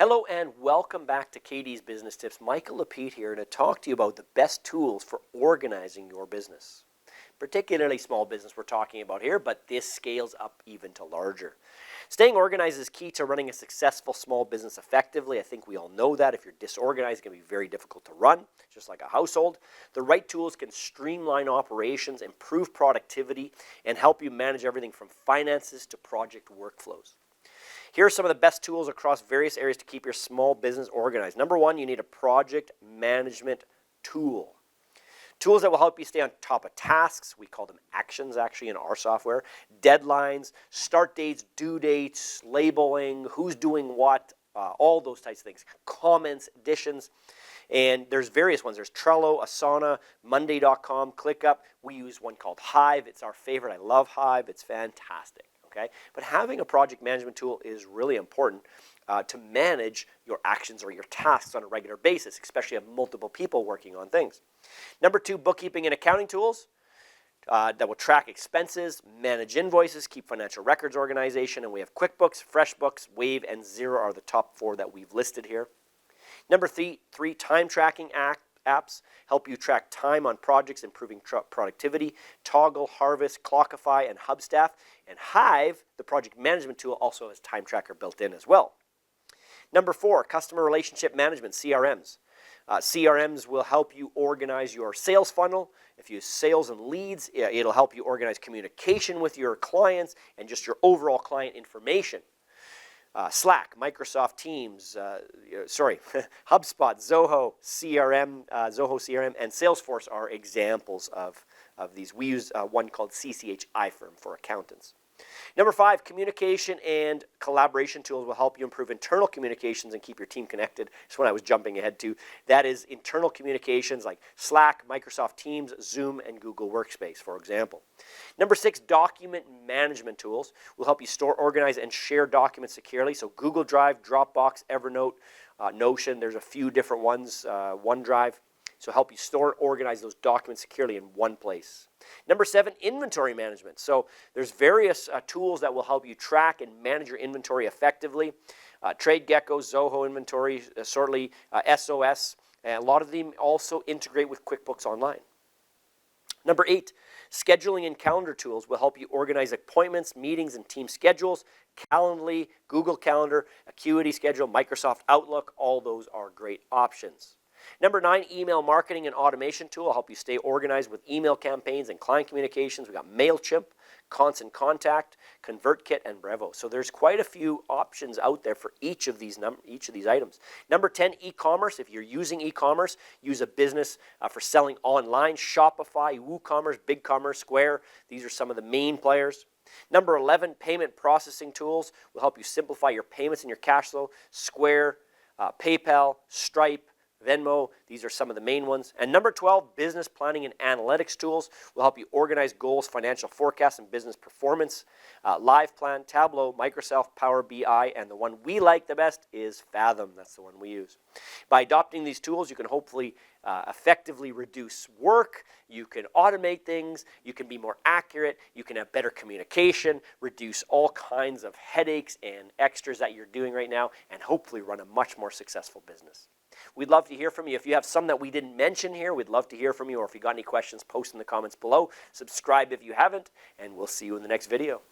Hello and welcome back to KD's Business Tips. Michael Lapete here to talk to you about the best tools for organizing your business. Particularly small business we're talking about here, but this scales up even to larger. Staying organized is key to running a successful small business effectively. I think we all know that. If you're disorganized, it's going to be very difficult to run, just like a household. The right tools can streamline operations, improve productivity, and help you manage everything from finances to project workflows. Here are some of the best tools across various areas to keep your small business organized. Number one, you need a project management tool. Tools that will help you stay on top of tasks. We call them actions actually in our software. Deadlines, start dates, due dates, labeling, who's doing what, all those types of things. Comments, additions, and there's various ones. There's Trello, Asana, Monday.com, ClickUp. We use one called Hive. It's our favorite. I love Hive. It's fantastic. Okay? But having a project management tool is really important to manage your actions or your tasks on a regular basis, especially if you have multiple people working on things. Number two, bookkeeping and accounting tools that will track expenses, manage invoices, keep financial records organization, and we have QuickBooks, FreshBooks, Wave, and Xero are the top four that we've listed here. Number three, time tracking apps help you track time on projects, improving productivity. Toggle, Harvest, Clockify, and Hubstaff. And Hive, the project management tool, also has time tracker built in as well. Number four, customer relationship management, CRMs. CRMs will help you organize your sales funnel. If you use sales and leads, it'll help you organize communication with your clients and just your overall client information. Slack, Microsoft Teams, HubSpot, Zoho CRM, and Salesforce are examples of these. We use one called CCH iFirm for accountants. Number five, communication and collaboration tools will help you improve internal communications and keep your team connected. That's what I was jumping ahead to. That is internal communications like Slack, Microsoft Teams, Zoom, and Google Workspace, for example. Number six, document management tools will help you store, organize, and share documents securely. So Google Drive, Dropbox, Evernote, Notion, there's a few different ones, OneDrive. So help you store, organize those documents securely in one place. Number seven, inventory management. So there's various tools that will help you track and manage your inventory effectively. TradeGecko, Zoho Inventory, Sortly, SOS, and a lot of them also integrate with QuickBooks Online. Number eight, scheduling and calendar tools will help you organize appointments, meetings, and team schedules. Calendly, Google Calendar, Acuity Schedule, Microsoft Outlook, all those are great options. Number nine, email marketing and automation tool will help you stay organized with email campaigns and client communications. We've got MailChimp, Constant Contact, ConvertKit, and Brevo. So there's quite a few options out there for each of these items. Number 10, e-commerce. If you're using e-commerce, use a business for selling online. Shopify, WooCommerce, BigCommerce, Square. These are some of the main players. Number 11, payment processing tools will help you simplify your payments and your cash flow. Square, PayPal, Stripe, Venmo, these are some of the main ones. And number 12, business planning and analytics tools will help you organize goals, financial forecasts, and business performance. LivePlan, Tableau, Microsoft Power BI, and the one we like the best is Fathom. That's the one we use. By adopting these tools, you can hopefully effectively reduce work, you can automate things, you can be more accurate, you can have better communication, reduce all kinds of headaches and extras that you're doing right now, and hopefully run a much more successful business. We'd love to hear from you. If you have some that we didn't mention here, we'd love to hear from you. Or if you got any questions, post in the comments below. Subscribe if you haven't, and we'll see you in the next video.